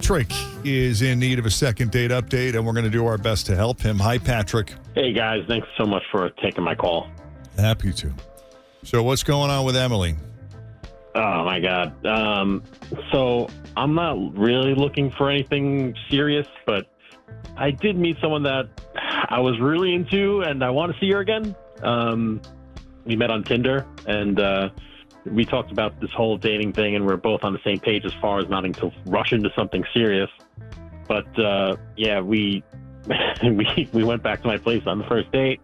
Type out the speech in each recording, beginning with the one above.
Patrick is in need of a second date update, and we're going to do our best to help him. Hi, Patrick. Hey, guys. Thanks so much for taking my call. Happy to. So what's going on with Emily? Oh, my God. So I'm not really looking for anything serious, but I did meet someone that I was really into, and I want to see her again. We met on Tinder, and we talked about this whole dating thing, and we're both on the same page as far as not to rush into something serious. But, yeah, we went back to my place on the first date.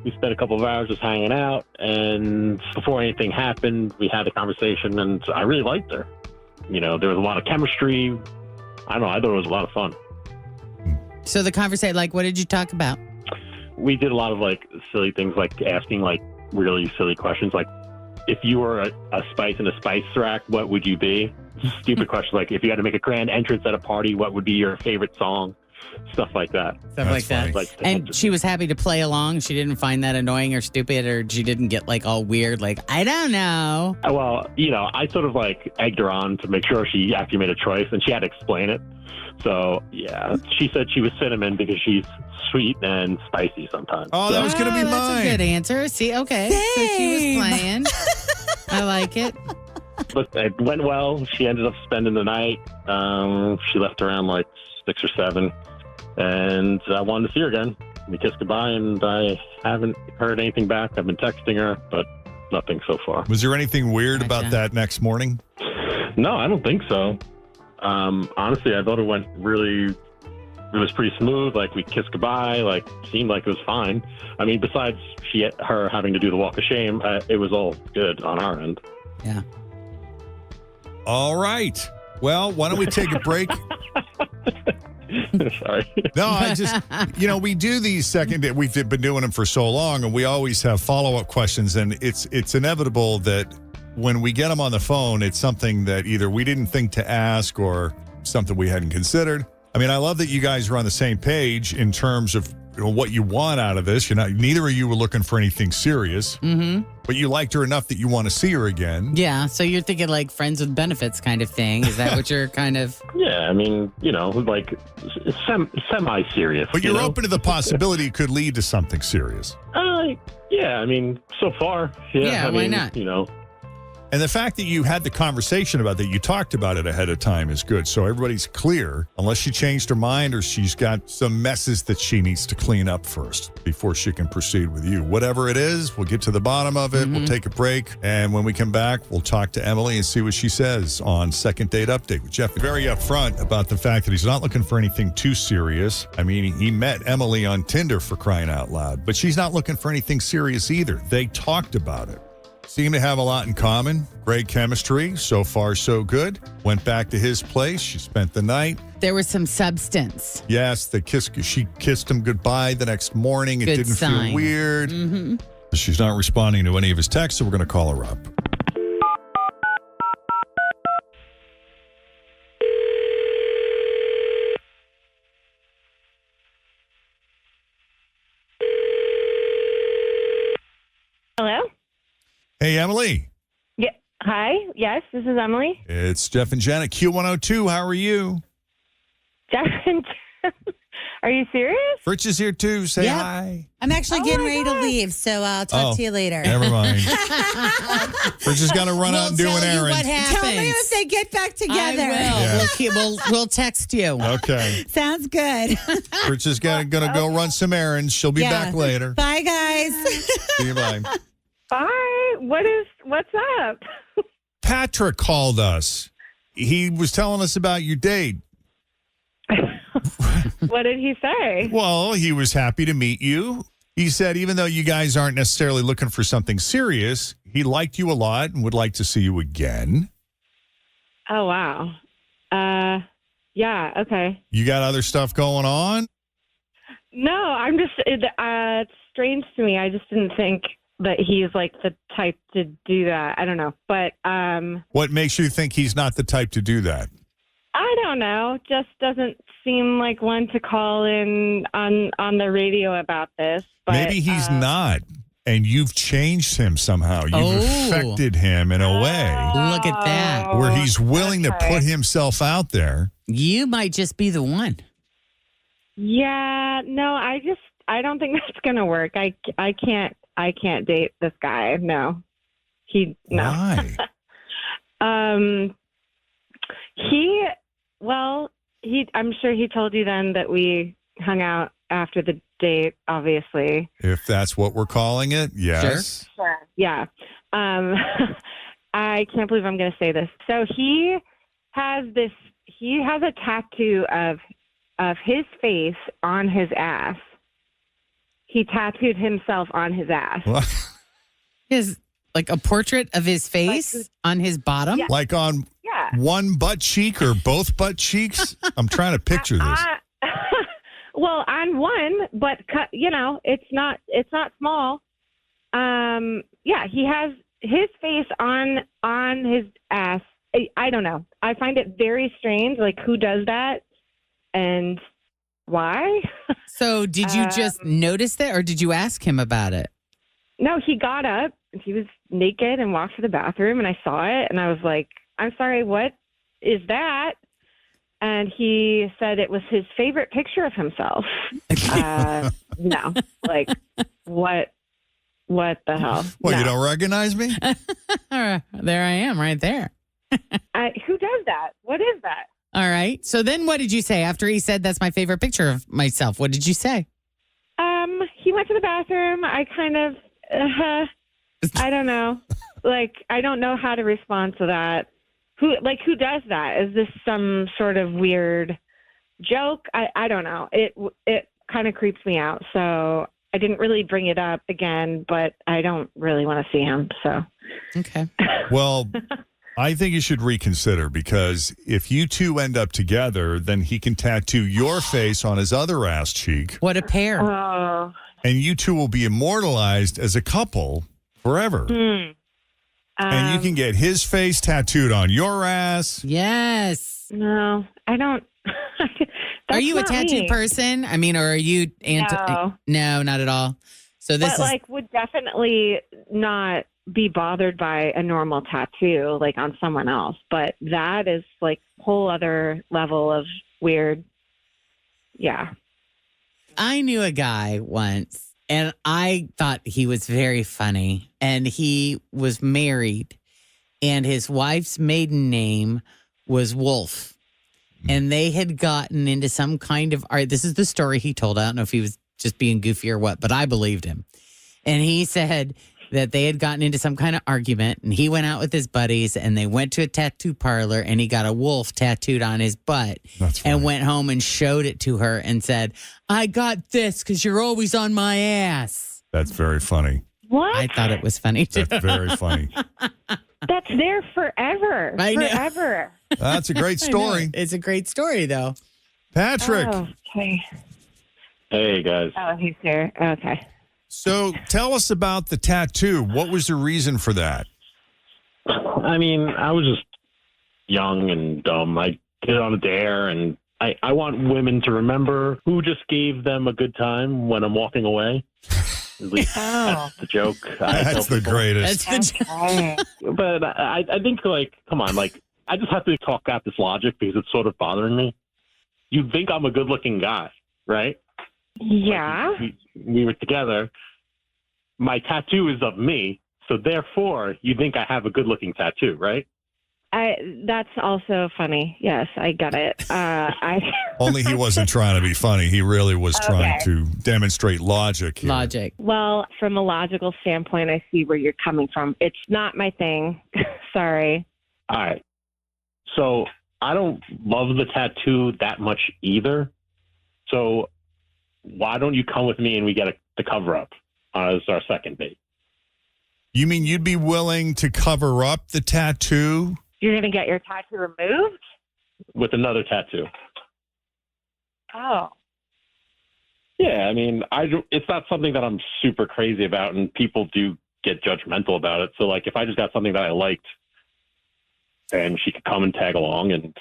We spent a couple of hours just hanging out, and before anything happened, we had a conversation, and I really liked her. You know, there was a lot of chemistry. I don't know, I thought it was a lot of fun. So the conversation, like, what did you talk about? We did a lot of, like, silly things, like asking, like, really silly questions, like, if you were a spice in a spice rack, what would you be? Stupid questions, like, if you had to make a grand entrance at a party, what would be your favorite song? Stuff like that. Stuff like that. And she was happy to play along. She didn't find that annoying or stupid, or she didn't get like all weird, like, I don't know. Well, you know, I sort of like egged her on to make sure she actually made a choice, and she had to explain it. So, yeah, she said she was cinnamon because she's sweet and spicy sometimes. Oh, that was going to be mine. That's a good answer. See, okay. Same. So she was playing. I like it. But it went well. She ended up spending the night. She left around like 6 or 7. And I wanted to see her again. We kissed goodbye, and I haven't heard anything back. I've been texting her, but nothing so far. Was there anything weird about that next morning? No, I don't think so. Honestly, I thought it went it was pretty smooth. Like, we kissed goodbye, like, seemed like it was fine. I mean, besides her having to do the walk of shame, it was all good on our end. Yeah. All right. Well, why don't we take a break? Sorry. No, I just, we do these second date. We've been doing them for so long, and we always have follow-up questions, and it's inevitable that when we get them on the phone, it's something that either we didn't think to ask or something we hadn't considered. I mean, I love that you guys are on the same page in terms of what you want out of this. Neither of you were looking for anything serious, but you liked her enough that you want to see her again. Yeah, so you're thinking like friends with benefits kind of thing. Is that what you're kind of? Yeah, I mean, like semi-serious. But you're open to the possibility it could lead to something serious. Yeah, I mean, so far. Yeah, why not? And the fact that you had the conversation about that, you talked about it ahead of time is good. So everybody's clear, unless she changed her mind or she's got some messes that she needs to clean up first before she can proceed with you. Whatever it is, we'll get to the bottom of it. We'll take a break. And when we come back, we'll talk to Emily and see what she says on Second Date Update with Jeff. Very upfront about the fact that he's not looking for anything too serious. I mean, he met Emily on Tinder, for crying out loud, but she's not looking for anything serious either. They talked about it. Seem to have a lot in common. Great chemistry. So far, so good. Went back to his place. She spent the night. There was some substance. Yes, she kissed him goodbye the next morning. It Good didn't sign. feel weird. She's not responding to any of his texts, so we're going to call her up. Hello? Hey, Emily. Yeah. Hi. Yes, this is Emily. It's Jeff and Jenn at Q102. How are you? Jeff and Jen. Are you serious? Fritz is here too. Say Yep. hi. I'm actually getting my ready God. to leave, so I'll talk to you later. Never mind. Fritz has got to run out and do an errand. What happens. Tell me if they get back together. I will. We'll text you. Okay. Sounds good. Fritz is going to go run some errands. She'll be back later. Bye, guys. See you, bye. Bye. What's up? Patrick called us. He was telling us about your date. What did he say? Well, he was happy to meet you. He said even though you guys aren't necessarily looking for something serious, he liked you a lot and would like to see you again. Oh, wow. Yeah, okay. You got other stuff going on? No, I'm just, it's strange to me. I just didn't think that he's like the type to do that. I don't know. But, What makes you think he's not the type to do that? I don't know. Just doesn't seem like one to call in on the radio about this. But, Maybe he's not. and you've changed him somehow. You've affected him in a way Look at that. where he's willing to put himself out there. You might just be the one. Yeah, no, I don't think that's gonna work. I can't date this guy. No, Why? I'm sure he told you then that we hung out after the date, obviously. If that's what we're calling it, yes. Sure. Yeah. I can't believe I'm going to say this. So he has a tattoo of his face on his ass. He tattooed himself on his ass. What? Is like a portrait of his face on his bottom? Yeah. Like on one butt cheek or both butt cheeks? I'm trying to picture this. Well, on one, but it's not small. Yeah, he has his face on his ass. I don't know. I find it very strange. Like, who does that and why? So did you just notice that, or did you ask him about it? No, he got up and he was naked and walked to the bathroom, and I saw it, and I was like, I'm sorry, what is that? And he said it was his favorite picture of himself. No, like, what the hell? What, No. you don't recognize me? There I am, right there. Who does that? What is that? All right. So then what did you say after he said that's my favorite picture of myself? What did you say? He went to the bathroom. I kind of, I don't know. Like, I don't know how to respond to that. Who does that? Is this some sort of weird joke? I don't know. It kind of creeps me out. So I didn't really bring it up again, but I don't really want to see him. So. Okay. Well, I think you should reconsider, because if you two end up together, then he can tattoo your face on his other ass cheek, What a pair. Oh. and you two will be immortalized as a couple forever. And you can get his face tattooed on your ass. Yes. No, I don't. Are you a That's not tattoo me. person? I mean, or are you No, not at all. So this But would definitely not be bothered by a normal tattoo like on someone else. But that is like whole other level of weird. Yeah. I knew a guy once, and I thought he was very funny, and he was married, and his wife's maiden name was Wolf. And they had gotten into some kind of art. This is the story he told. I don't know if he was just being goofy or what, but I believed him. And he said that they had gotten into some kind of argument, and he went out with his buddies, and they went to a tattoo parlor, and he got a wolf tattooed on his butt. That's funny. And went home and showed it to her and said, I got this because you're always on my ass. That's very funny. What? I thought it was funny too. That's very funny. That's there forever. I know. Forever. That's a great I know. story. It's a great story, though. Patrick, Oh, okay. Hey, guys. Oh, he's here. Okay. so tell us about the tattoo. What was the reason for that? I mean, I was just young and dumb. I did it on a dare, and I want women to remember who just gave them a good time when I'm walking away. At least that's the joke. I tell That's the people. greatest. That's the Okay. But I think, come on, I just have to talk out this logic because it's sort of bothering me. You think I'm a good-looking guy, right? Yeah. We were together. My tattoo is of me, so therefore you think I have a good-looking tattoo, right? That's also funny. Yes, I get it. Only he wasn't trying to be funny. He really was trying to demonstrate logic here. logic. Well, from a logical standpoint, I see where you're coming from. It's not my thing. Sorry. All right. So I don't love the tattoo that much either. So why don't you come with me and we get the cover up as our second date? You mean you'd be willing to cover up the tattoo? You're going to get your tattoo removed? With another tattoo. Oh. Yeah, I mean, it's not something that I'm super crazy about, and people do get judgmental about it. So, if I just got something that I liked, and she could come and tag along, and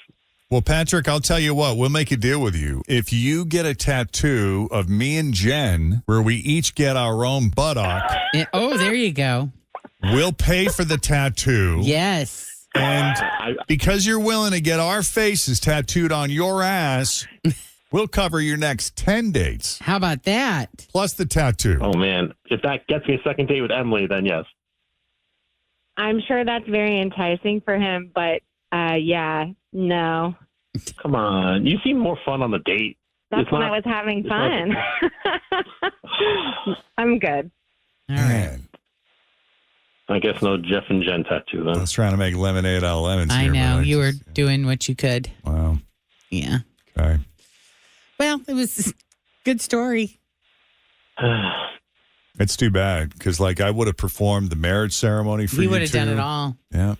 Well, Patrick, I'll tell you what, we'll make a deal with you. If you get a tattoo of me and Jen, where we each get our own buttock, Oh, there you go. we'll pay for the tattoo. Yes. And because you're willing to get our faces tattooed on your ass, we'll cover your next 10 dates. How about that? Plus the tattoo. Oh, man. If that gets me a second date with Emily, then yes. I'm sure that's very enticing for him, but yeah, no. Come on. You seem more fun on the date. That's when I was having fun. I'm good. All right. Man, I guess no Jeff and Jen tattoo I then. was trying to make lemonade out of lemons I here. but know. You were just- doing what you could. Wow. Yeah. Okay. Well, it was a good story. It's too bad because, like, I would have performed the marriage ceremony for He you would have done two. it all. Yeah.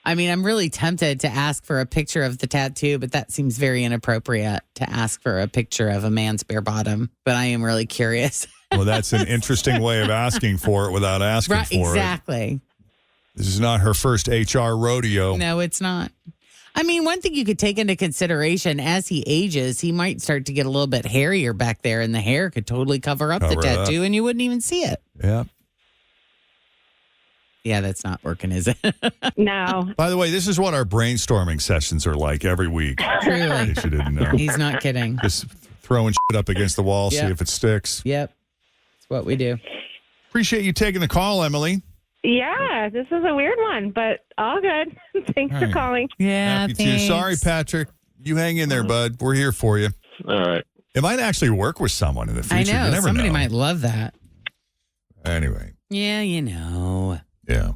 I mean, I'm really tempted to ask for a picture of the tattoo, but that seems very inappropriate to ask for a picture of a man's bare bottom. But I am really curious. Well, that's an interesting way of asking for it without asking Right, for it. exactly. This is not her first HR rodeo. No, it's not. I mean, one thing you could take into consideration as he ages, he might start to get a little bit hairier back there, and the hair could totally cover up the Cover it up. tattoo, and you wouldn't even see it. Yeah. Yeah, that's not working, is it? No. By the way, this is what our brainstorming sessions are like every week. In Truly. case you didn't know. He's not kidding. Just throwing shit up against the wall, see Yep. if it sticks. Yep. That's what we do. Appreciate you taking the call, Emily. Yeah, this is a weird one, but all good. Thanks All for right. calling. Yeah, Happy to. thanks. Sorry, Patrick. You hang in there, bud. We're here for you. All right. It might actually work with someone in the future. I know. You never Somebody know. might love that. Anyway. Yeah, you know. Yeah.